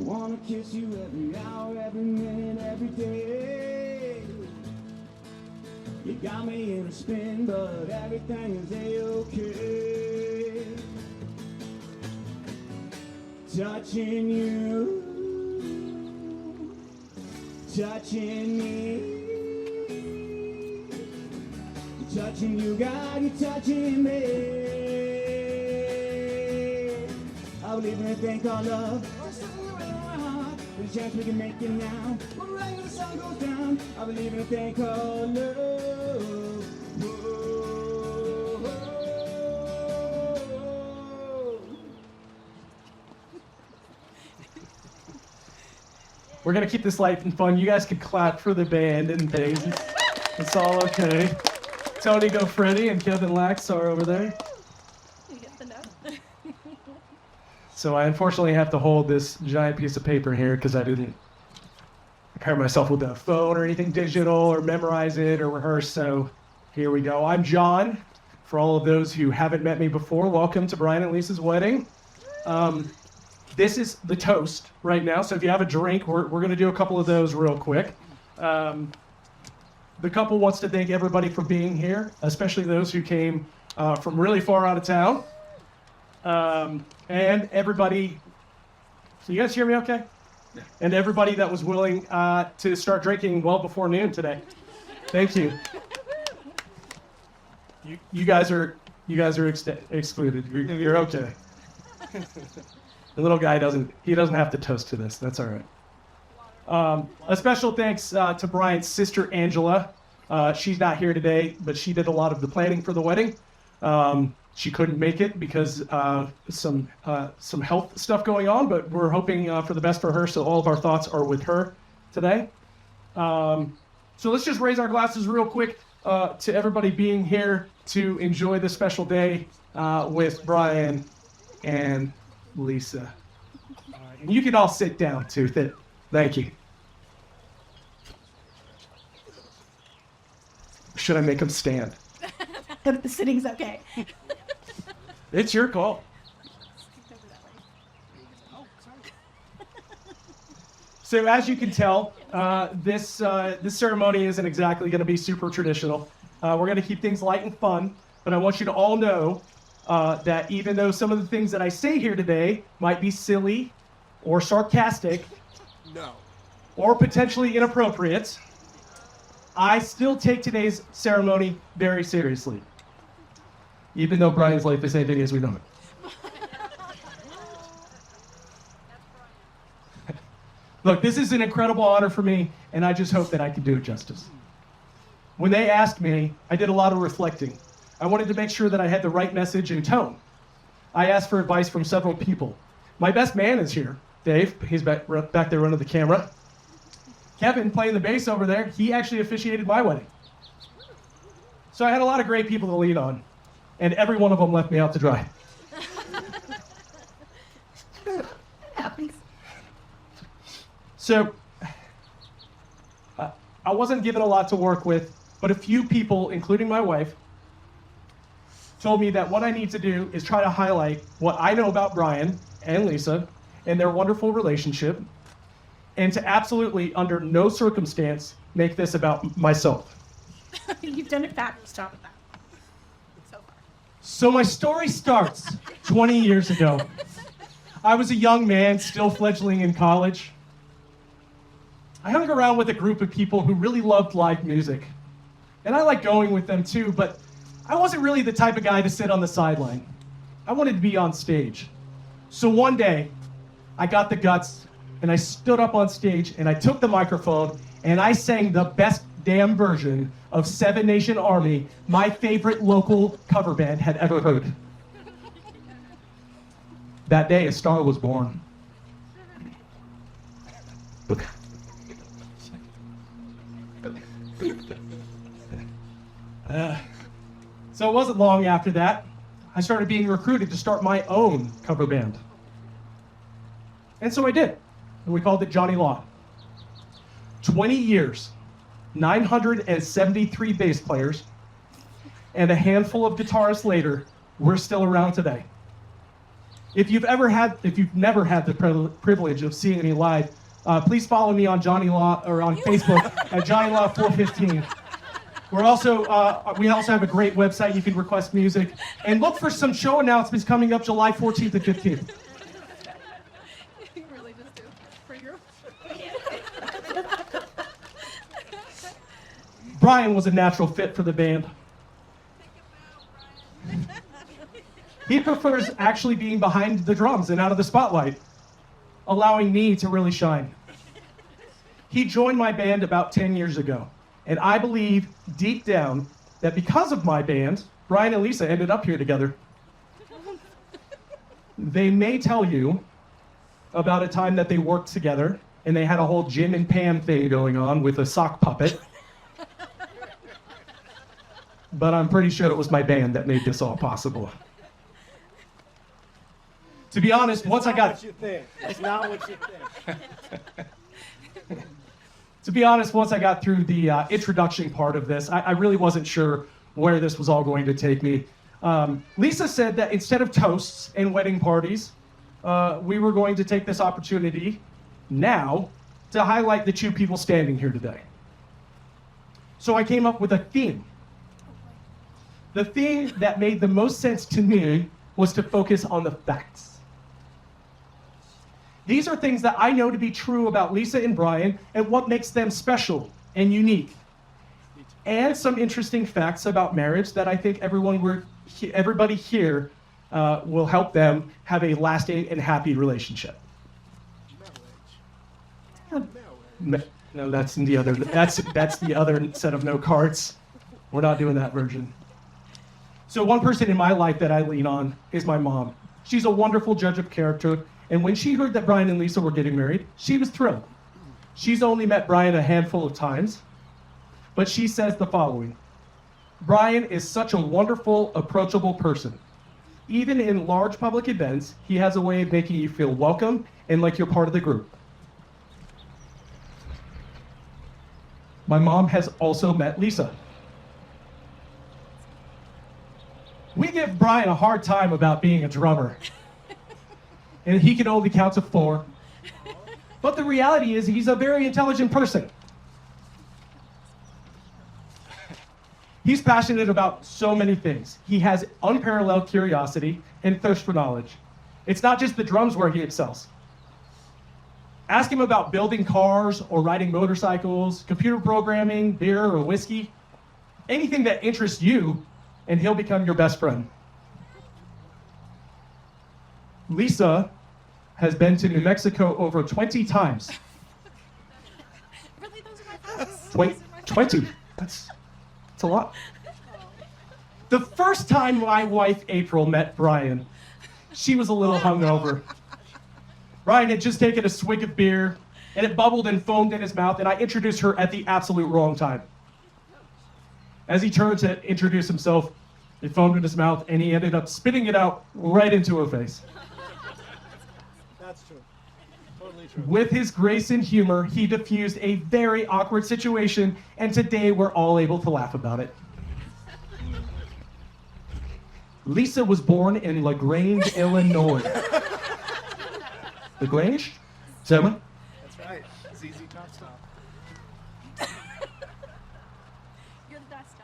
wanna kiss you every hour, every minute, every day. You got me in a spin, but everything is a-okay. Touching you, touching me. Touching you, God, you're touching me. I believe in a thing called love. There's a chance we can make it now. But right when the sun goes down, I believe in a thing called love. Whoa, whoa. We're gonna keep this light and fun. You guys can clap for the band and things. It's all okay. Tony Gofretti and Kevin Lax are over there. You get the note. So I unfortunately have to hold this giant piece of paper here because I didn't prepare myself with a phone or anything digital or memorize it or rehearse. So here we go. I'm John. For all of those who haven't met me before, welcome to Brian and Lisa's wedding. This is the toast right now. So if you have a drink, we're going to do a couple of those real quick. The couple wants to thank everybody for being here, especially those who came from really far out of town. And everybody, so you guys hear me okay? Yeah. And everybody that was willing to start drinking well before noon today. Thank you. You guys are excluded. You're okay. The little guy doesn't have to toast to this. That's all right. A special thanks to Brian's sister, Angela. She's not here today, but she did a lot of the planning for the wedding. She couldn't make it because some health stuff going on, but we're hoping for the best for her, so all of our thoughts are with her today. So let's just raise our glasses real quick to everybody being here to enjoy this special day with Brian and Lisa. And you can all sit down, too. Thank you. Should I make them stand? The sitting's okay. It's your call. So as you can tell, this ceremony isn't exactly going to be super traditional. We're going to keep things light and fun, but I want you to all know that even though some of the things that I say here today might be silly or sarcastic, or potentially inappropriate, I still take today's ceremony very seriously, even though Brian's life is ending as we know it. Look, this is an incredible honor for me, and I just hope that I can do it justice. When they asked me, I did a lot of reflecting. I wanted to make sure that I had the right message and tone. I asked for advice from several people. My best man is here, Dave. He's back there running the camera. Kevin, playing the bass over there, he actually officiated my wedding. So I had a lot of great people to lean on, and every one of them left me out to dry. Happens. So I wasn't given a lot to work with, but a few people, including my wife, told me that what I need to do is try to highlight what I know about Brian and Lisa and their wonderful relationship, and to absolutely, under no circumstance, make this about myself. You've done a fabulous job with that so far. So my story starts 20 years ago. I was a young man, still fledgling in college. I hung around with a group of people who really loved live music. And I liked going with them too, but I wasn't really the type of guy to sit on the sideline. I wanted to be on stage. So one day, I got the guts, and I stood up on stage, and I took the microphone, and I sang the best damn version of Seven Nation Army my favorite local cover band had ever heard. That day, a star was born. So it wasn't long after that, I started being recruited to start my own cover band. And so I did, and we called it Johnny Law. 20 years, 973 bass players, and a handful of guitarists later, we're still around today. If you've never had the privilege of seeing me live, please follow me on Johnny Law or on Facebook at Johnny Law 415. We also have a great website. You can request music and look for some show announcements coming up July 14th and 15th. You really just do. For your... Brian was a natural fit for the band. He prefers actually being behind the drums and out of the spotlight, allowing me to really shine. He joined my band about 10 years ago, and I believe deep down that because of my band, Brian and Lisa ended up here together. They may tell you about a time that they worked together and they had a whole Jim and Pam thing going on with a sock puppet. But I'm pretty sure it was my band that made this all possible. To be honest, once I got... What you think. It's not what you think. To be honest, once I got through the introduction part of this, I really wasn't sure where this was all going to take me. Lisa said that instead of toasts and wedding parties, we were going to take this opportunity now to highlight the two people standing here today. So I came up with a theme. The theme that made the most sense to me was to focus on the facts. These are things that I know to be true about Lisa and Brian and what makes them special and unique. And some interesting facts about marriage that I think everybody here will help them have a lasting and happy relationship. No, that's the other set of no cards. We're not doing that version. So one person in my life that I lean on is my mom. She's a wonderful judge of character, and when she heard that Brian and Lisa were getting married, she was thrilled. She's only met Brian a handful of times, but she says the following: Brian is such a wonderful, approachable person. Even in large public events, he has a way of making you feel welcome and like you're part of the group. My mom has also met Lisa. We give Brian a hard time about being a drummer. And he can only count to 4. But the reality is he's a very intelligent person. He's passionate about so many things. He has unparalleled curiosity and thirst for knowledge. It's not just the drums where he excels. Ask him about building cars or riding motorcycles, computer programming, beer or whiskey, anything that interests you, and he'll become your best friend. Lisa has been to New Mexico over 20 times. Really, those are my thoughts. 20. That's a lot. The first time my wife, April, met Brian, she was a little hungover. Brian had just taken a swig of beer, and it bubbled and foamed in his mouth, and I introduced her at the absolute wrong time. As he turned to introduce himself, it foamed in his mouth, and he ended up spitting it out right into her face. That's true. Totally true. With his grace and humor, he diffused a very awkward situation, and today we're all able to laugh about it. Lisa was born in LaGrange, Illinois. LaGrange? Is that one? That's right. ZZ Top Stop. You're the best,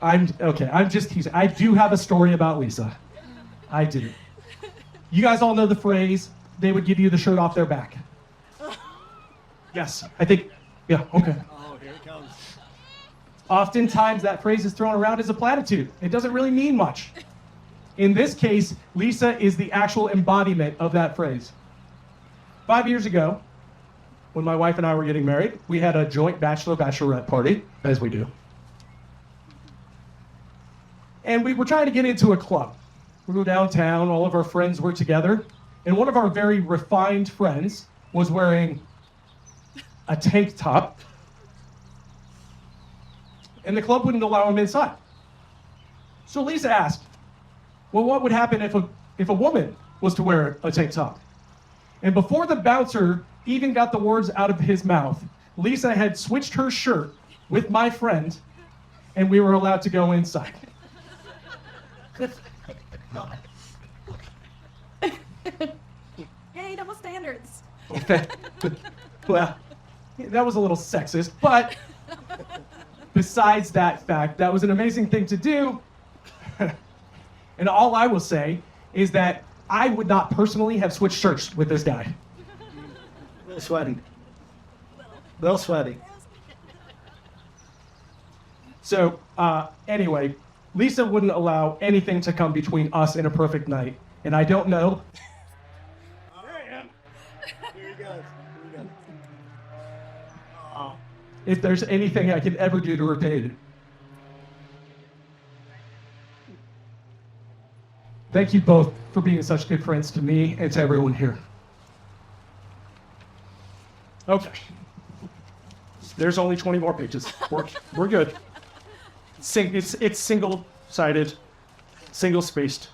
Donnie. I'm just teasing. I do have a story about Lisa. I do. You guys all know the phrase, they would give you the shirt off their back. Yes, I think, yeah, okay. Oh, here it comes. Oftentimes that phrase is thrown around as a platitude. It doesn't really mean much. In this case, Lisa is the actual embodiment of that phrase. 5 years ago, when my wife and I were getting married, we had a joint bachelorette party, as we do. And we were trying to get into a club. We were downtown, all of our friends were together, and one of our very refined friends was wearing a tank top, and the club wouldn't allow him inside. So Lisa asked, well, what would happen if a woman was to wear a tank top? And before the bouncer even got the words out of his mouth, Lisa had switched her shirt with my friend, and we were allowed to go inside. Hey, double standards. Well, that was a little sexist, but besides that fact, that was an amazing thing to do. And all I will say is that I would not personally have switched shirts with this guy. A little sweaty. Little sweaty. So, anyway, Lisa wouldn't allow anything to come between us and a perfect night. And I don't know. Here he goes. If there's anything I could ever do to repay it. Thank you both for being such good friends to me and to everyone here. Okay. There's only 20 more pages. We're good. It's single-sided, single-spaced.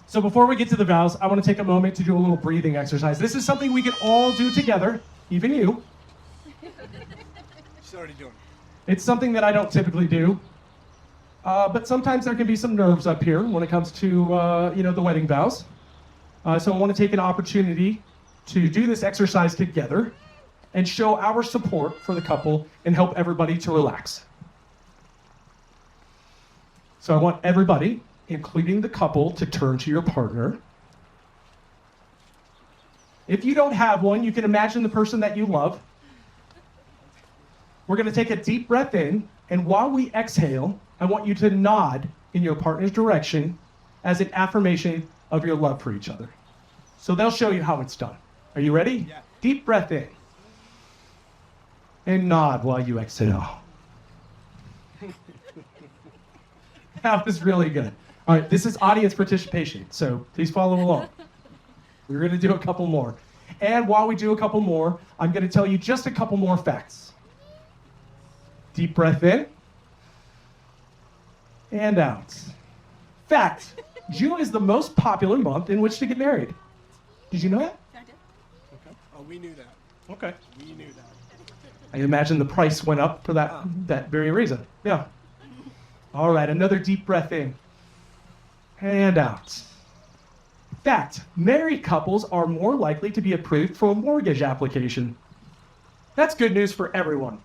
So before we get to the vows, I want to take a moment to do a little breathing exercise. This is something we can all do together, even you. She's already doing It's something that I don't typically do, but sometimes there can be some nerves up here when it comes to, the wedding vows. So I want to take an opportunity to do this exercise together and show our support for the couple and help everybody to relax. So I want everybody, including the couple, to turn to your partner. If you don't have one, you can imagine the person that you love. We're going to take a deep breath in, and while we exhale, I want you to nod in your partner's direction as an affirmation of your love for each other. So they'll show you how it's done. Are you ready? Yeah. Deep breath in. And nod while you exhale. That was really good. All right, this is audience participation, so please follow along. We're going to do a couple more. And while we do a couple more, I'm going to tell you just a couple more facts. Deep breath in and out. Fact, June is the most popular month in which to get married. Did you know that? I did. Oh, we knew that. Okay. We knew that. I imagine the price went up for that very reason. Yeah. All right, another deep breath in and out. Fact, married couples are more likely to be approved for a mortgage application. That's good news for everyone.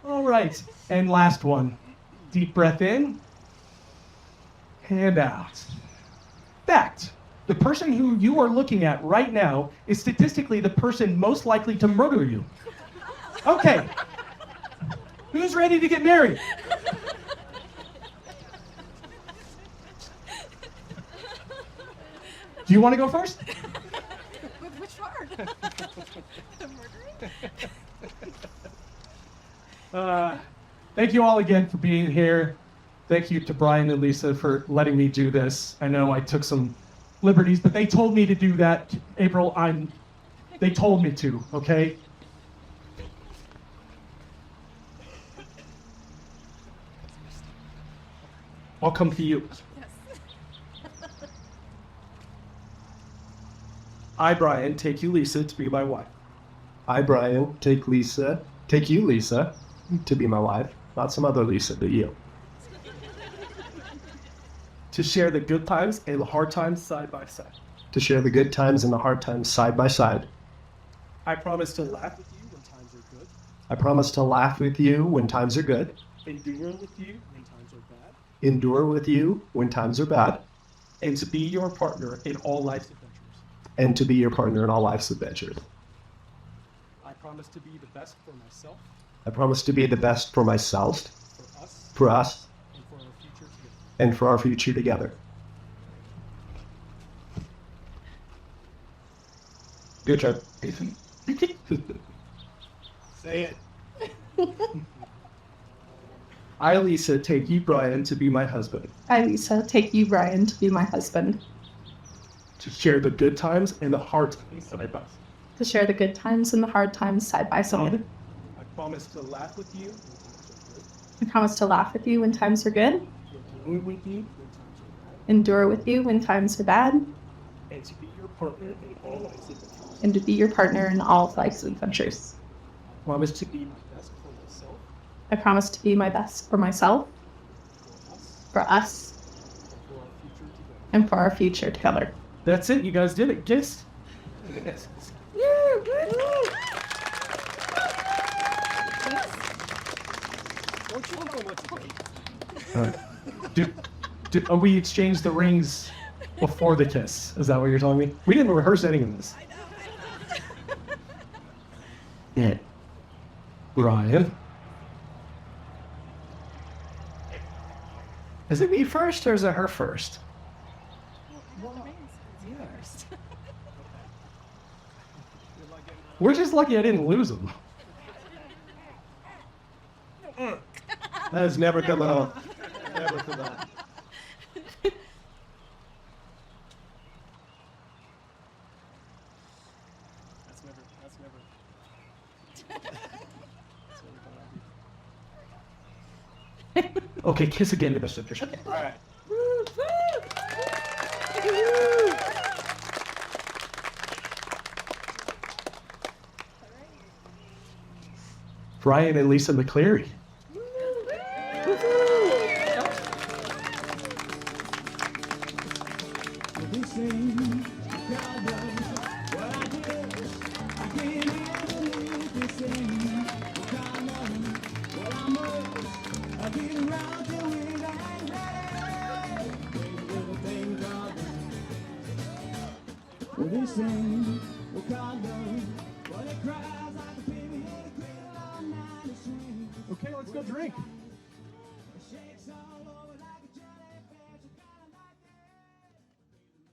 All right, and last one. Deep breath in and out. Fact, the person who you are looking at right now is statistically the person most likely to murder you. Okay. Who's ready to get married? Do you want to go first? Which part? The murdering? Thank you all again for being here. Thank you to Brian and Lisa for letting me do this. I know I took some liberties, but they told me to do that. April, they told me to, okay? I'll come to you. I, Brian, take you, Lisa, to be my wife. I, Brian, take you, Lisa, to be my wife, not some other Lisa, but you. To share the good times and the hard times side by side. To share the good times and the hard times side by side. I promise to laugh with you when times are good. I promise to laugh with you when times are good. Endure with you when times are bad. Endure with you when times are bad. And to be your partner in all life's adventures. And to be your partner in all life's adventures. I promise to be the best for myself, I promise to be the best for myself, for us, for us, and for our future together. and for our future together. Good job. Say it. I, Lisa, take you, Brian, to be my husband. I, Lisa, take you, Brian, to be my husband. To share the good times and the hard times side by side. To share the good times and the hard times side by side. I promise to laugh with you I promise to laugh with you when times are good, endure with you when times are bad, endure with you when times are bad, and to be your partner in all life's adventures. and to be your partner in all of life's adventures. I promise to be my best for myself, I promise to be my best for myself, for us, and for our future together. That's it. You guys did it. Kiss. Don't you know what to do? We exchanged the rings before the kiss. Is that what you're telling me? We didn't rehearse any of this. Yeah. Ryan. Is it me first or is it her first? We're just lucky I didn't lose them. That has never come out. Never come out. That's never Okay, kiss again to Mr. Fisher. All right. Brian and Lisa McCleary. We sing, God knows what I do. I can't handle this thing. God knows what I must. I get around to it, I ain't ready. Big little thing, God knows. Well, this thing, well, God knows what it cries like a baby in a cradle all night. Okay, let's go drink.